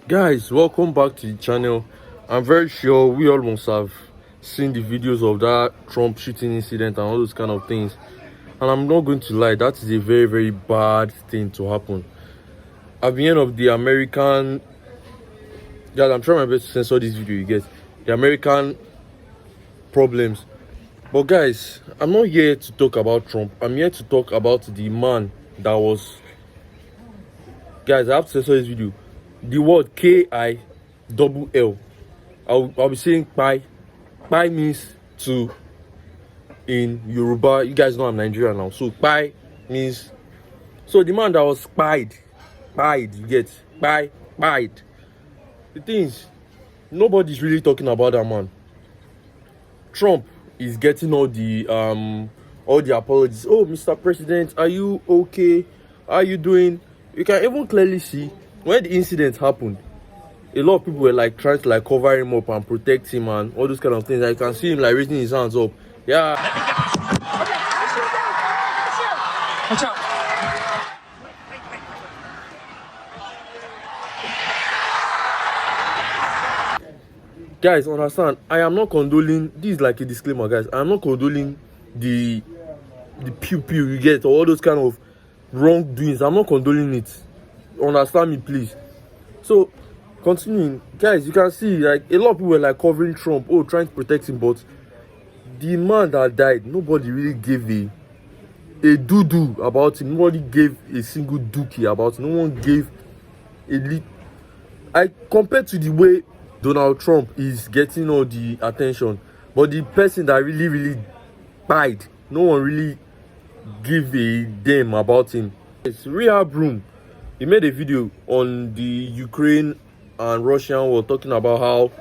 Guys, welcome back to the channel. I'm very sure we all must have seen the videos of that Trump shooting incident and all those kind of things, and I'm not going to lie, that is a very bad thing to happen at the end of the American. Guys, I'm trying my best to censor this video, you get the American problems. But guys, I'm not here to talk about Trump. I'm here to talk about the man that was, guys, I have to censor this video. The word K-I-double-L. I'll be saying Pai. Pai means to in Yoruba. You guys know I'm Nigerian now. So Pai means, so the man that was spied, you get spied. The thing is, nobody's really talking about that man. Trump is getting all the apologies. Oh, Mr. President, are you okay? How are you doing? You can even clearly see when the incident happened, a lot of people were like trying to like cover him up and protect him and all those kind of things. I can see him like raising his hands up. Yeah. Watch out. Guys, understand, I am not condoling, this is like a disclaimer, guys. I am not condoling the pew you get, or all those kind of wrongdoings. I'm not condoling it. Understand me, please. So continuing, guys, you can see like a lot of people were like covering Trump, oh, trying to protect him, but the man that died, nobody really gave a doo-doo about him. Nobody gave a single dookie about him. No one gave compared to the way Donald Trump is getting all the attention, but the person that really died, no one really give a damn about him. It's Rehabroom. He made a video on the Ukraine and Russian war talking about how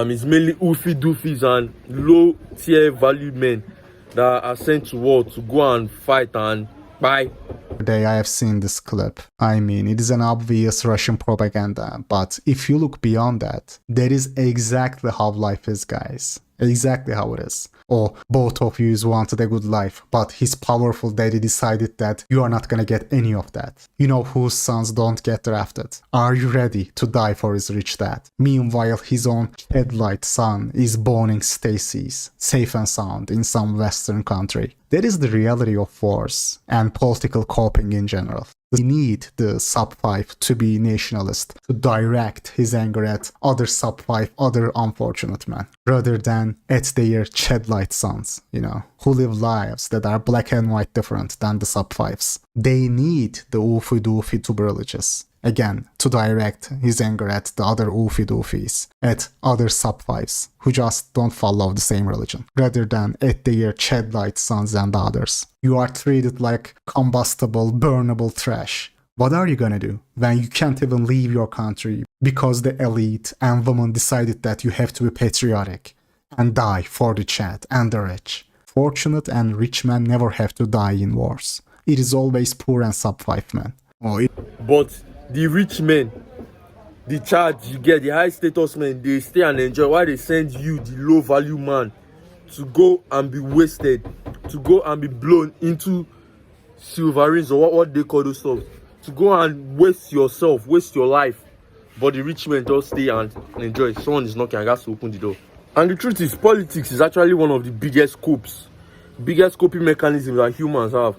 it's mainly oofy doofies and low tier valued men that are sent to war to go and fight and buy. Today I have seen this clip. I mean, it is an obvious Russian propaganda, but if you look beyond that, that is exactly how life is, guys. Exactly how it is. Or both of you wanted a good life, but his powerful daddy decided that you are not gonna get any of that. You know whose sons don't get drafted. Are you ready to die for his rich dad? Meanwhile, his own headlight son is boning Stacy's, safe and sound, in some western country. That is the reality of wars and political coping in general. We need the sub-5 to be nationalist, to direct his anger at other sub-5, other unfortunate men, rather than at their Chadlight sons, you know, who live lives that are black and white different than the sub-5s. They need the oofy-doofy to be religious. Again, to direct his anger at the other oofy doofies, at other sub-5s who just don't follow the same religion, rather than at their Chadlight sons and others. You are treated like combustible, burnable trash. What are you gonna do when you can't even leave your country because the elite and women decided that you have to be patriotic and die for the Chad and the rich? Fortunate and rich men never have to die in wars. It is always poor and sub-5 men. But the rich men, the charge you get, the high status men, they stay and enjoy, while they send you, the low value man, to go and be wasted, to go and be blown into silver rings, or what they call those stuff, to go and waste yourself, waste your life. But the rich men just stay and enjoy. Someone is knocking, I got to open the door. And the truth is, politics is actually one of the biggest coping mechanisms that humans have.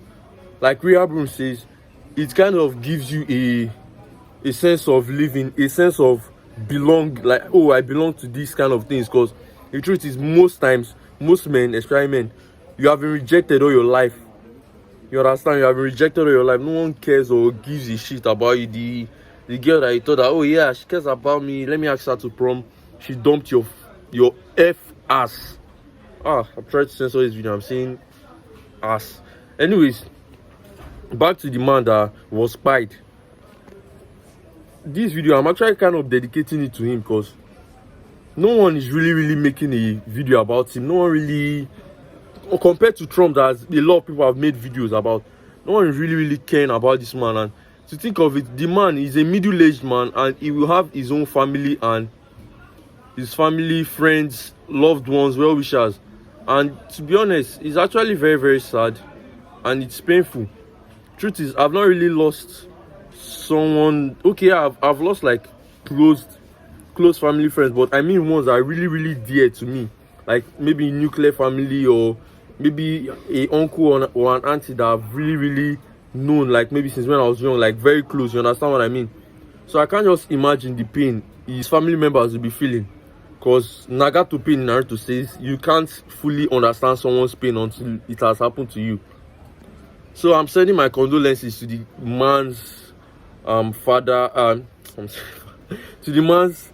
Like Rehabroom says, it kind of gives you a sense of living, a sense of belong, like, oh, I belong to these kind of things. Because the truth is, most times, most men, especially men, you have been rejected all your life. You understand? You have been rejected all your life. No one cares or gives a shit about you. The girl that you thought that, oh yeah, she cares about me, let me ask her to prom, she dumped your F ass. I'm trying to censor this video, I'm saying ass. Anyways, back to the man that was spied. This video, I'm actually kind of dedicating it to him because no one is really making a video about him. No one really, or compared to Trump, that a lot of people have made videos about, no one is really caring about this man. And to think of it, the man is a middle-aged man and he will have his own family and his family, friends, loved ones, well-wishers. And to be honest, it's actually very sad and it's painful. Truth is, I've not really lost someone. Okay, I've lost like close family friends, but I mean ones that are really, really dear to me, like maybe nuclear family, or maybe a uncle or an auntie that I've really, really known, like maybe since when I was young, like very close. You understand what I mean? So I can't just imagine the pain his family members will be feeling, because naga to pain, Naruto says you can't fully understand someone's pain until it has happened to you. So I'm sending my condolences to the man's father, to the man's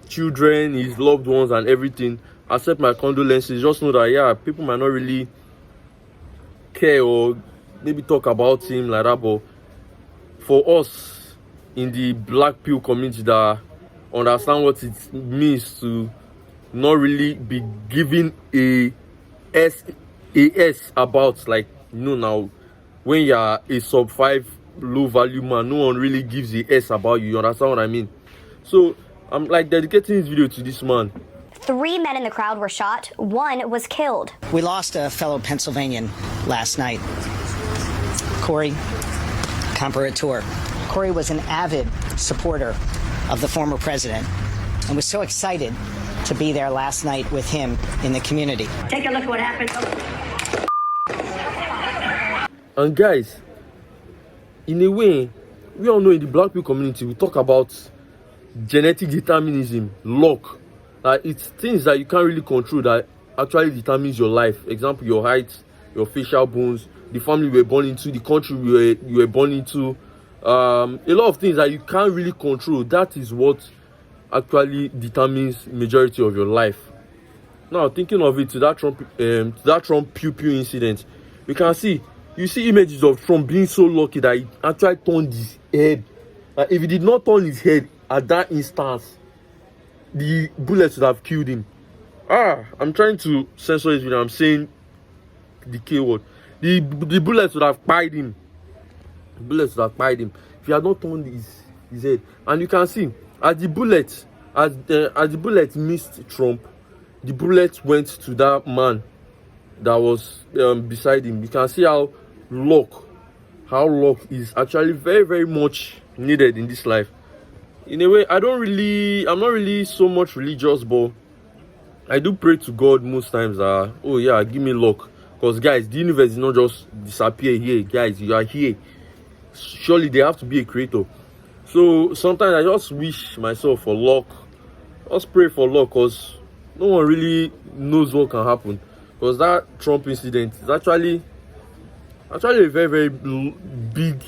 children, his loved ones, and everything. Accept my condolences. Just know that, yeah, people might not really care or maybe talk about him like that, but for us in the Blackpill community that understand what it means to not really be given a S about, like, now when you're a sub 5 low value man, no one really gives a S about you. You understand what I mean? So I'm like dedicating this video to this man. 3 men in the crowd were shot. 1 was killed. We lost a fellow Pennsylvanian last night, Corey Comparator. Corey was an avid supporter of the former president and was so excited to be there last night with him in the community. Take a look at what happened. And guys, in a way, we all know in the Blackpill community, we talk about genetic determinism, luck. It's things that you can't really control that actually determines your life. Example, your height, your facial bones, the family you were born into, the country you were born into. A lot of things that you can't really control. That is what actually determines majority of your life. Now, thinking of it, to that Trump pew pew incident, you see images of Trump being so lucky that he actually turned his head. If he did not turn his head at that instance, the bullets would have killed him. I'm trying to censor it when I'm saying the K word. The bullets would have pied him. The bullets would have pied him if he had not turned his head. And you can see, as the bullet missed Trump, the bullet went to that man that was beside him. You can see how luck is actually very, very much needed in this life. In a way, I'm not really so much religious, but I do pray to God most times that, oh yeah, give me luck. Because guys, the universe is not just disappear here. Guys, you are here. Surely there have to be a creator. So sometimes I just wish myself for luck. Just pray for luck, because no one really knows what can happen. Because that Trump incident is actually a very, very big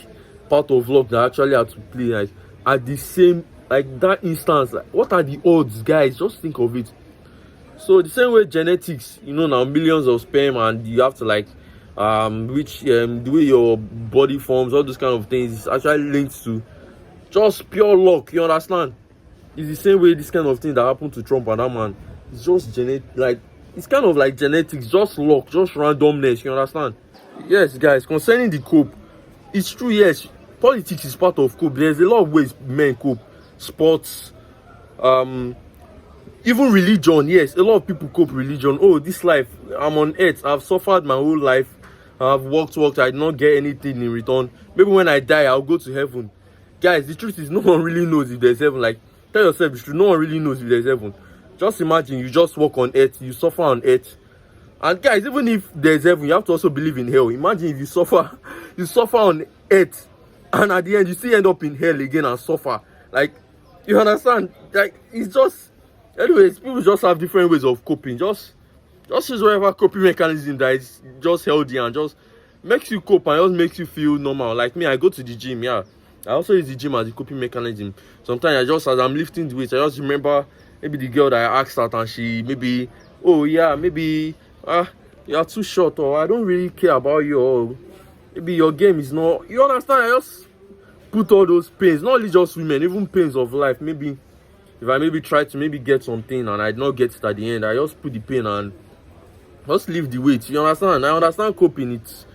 part of luck that actually had to play, like, at the same, like, that instance. Like, what are the odds, guys? Just think of it. So the same way genetics, now millions of sperm, and you have to, like, the way your body forms, all those kind of things is actually linked to just pure luck. You understand? It's the same way this kind of thing that happened to Trump and that man. It's just it's kind of like genetics, just luck, just randomness. You understand? Yes, guys, concerning the cope, it's true. Yes, politics is part of cope. There's a lot of ways men cope. Sports, even religion. Yes, a lot of people cope religion. Oh, this life, I'm on earth, I've suffered my whole life, I've worked, I did not get anything in return. Maybe when I die, I'll go to heaven. Guys, the truth is, no one really knows if there's heaven. Like, tell yourself the truth, no one really knows if there's heaven. Just imagine you just walk on earth, you suffer on earth. And guys, even if there's heaven, you have to also believe in hell. Imagine if you suffer on earth, and at the end you still end up in hell again and suffer. Like, you understand? Like, it's just, anyways, people just have different ways of coping. Just use whatever coping mechanism that is just healthy and just makes you cope and just makes you feel normal. Like me, I go to the gym. Yeah, I also use the gym as a coping mechanism. Sometimes as I'm lifting the weights, I just remember maybe the girl that I asked out, and she maybe, oh yeah, maybe you're too short, or I don't really care about you, or maybe your game is not, you understand? I just put all those pains, not only just women, even pains of life. Maybe if I maybe try to maybe get something and I did not get it at the end, I just put the pain and just leave the weight. You understand? I understand coping. It's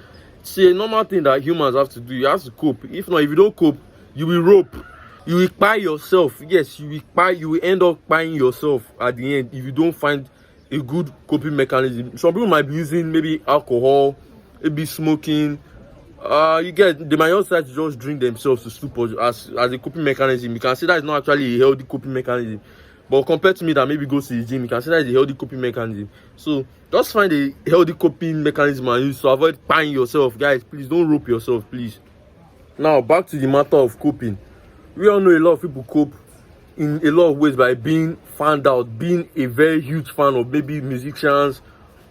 a normal thing that humans have to do. You have to cope. If not, if you don't cope, you will rope. You will buy yourself. Yes, you will end up buying yourself at the end if you don't find a good coping mechanism. Some people might be using maybe alcohol, maybe smoking, You get, they might just try to just drink themselves to sleep as a coping mechanism. You can see that it's not actually a healthy coping mechanism. But compared to me that maybe goes to the gym, you can see that it's a healthy coping mechanism. So just find a healthy coping mechanism and use to avoid buying yourself. Guys, please don't rope yourself, please. Now back to the matter of coping. We all know a lot of people cope in a lot of ways by being found out, being a very huge fan of maybe musicians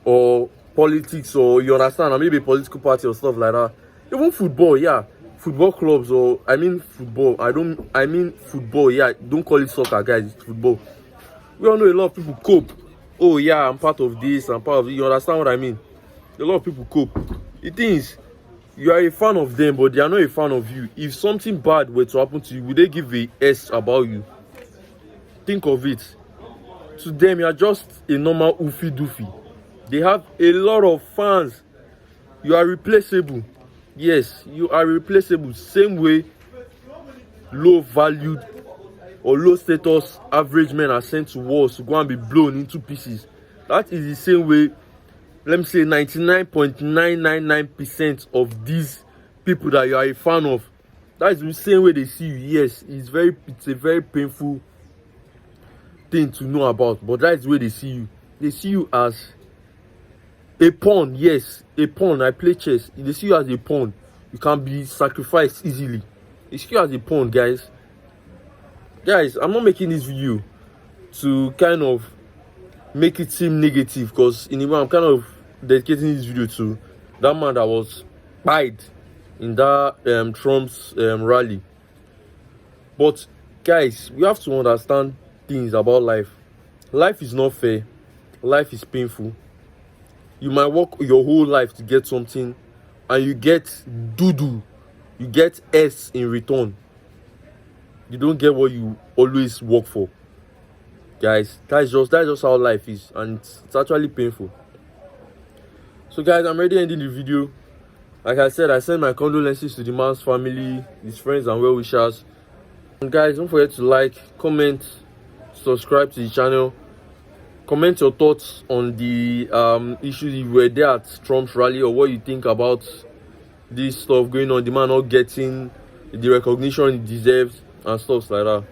or politics, or you understand, or maybe a political party or stuff like that. Even football, yeah, football clubs, or I mean football. I mean football, yeah. Don't call it soccer, guys. It's football. We all know a lot of people cope. Oh yeah, I'm part of this. I'm part of it. You understand what I mean? A lot of people cope. The thing is, you are a fan of them, but they are not a fan of you. If something bad were to happen to you, would they give a S about you? Think of it. To them, you are just a normal oofy doofy. They have a lot of fans. You are replaceable. Yes, you are replaceable. Same way low valued or low status average men are sent to wars to go and be blown into pieces. That is the same way, let me say 99.999% of these people that you are a fan of, that is the same way they see you. Yes, it's a very painful thing to know about, but that is the way they see you. They see you as a pawn. Yes, a pawn. I play chess. They see you as a pawn. You can be sacrificed easily. They see you as a pawn, guys. Guys, I'm not making this video to kind of make it seem negative, because in a way I'm kind of dedicating this video to that man that was pied in that Trump's rally. But guys, we have to understand things about life. Life is not fair. Life is painful. You might work your whole life to get something and you get doo-doo. You get S in return. You don't get what you always work for. Guys, that's just how life is, and it's actually painful. So guys, I'm already ending the video. Like I said, I send my condolences to the man's family, his friends and well-wishers. And guys, don't forget to like, comment, subscribe to the channel. Comment your thoughts on the issues if you were there at Trump's rally, or what you think about this stuff going on, the man not getting the recognition he deserves and stuff like that.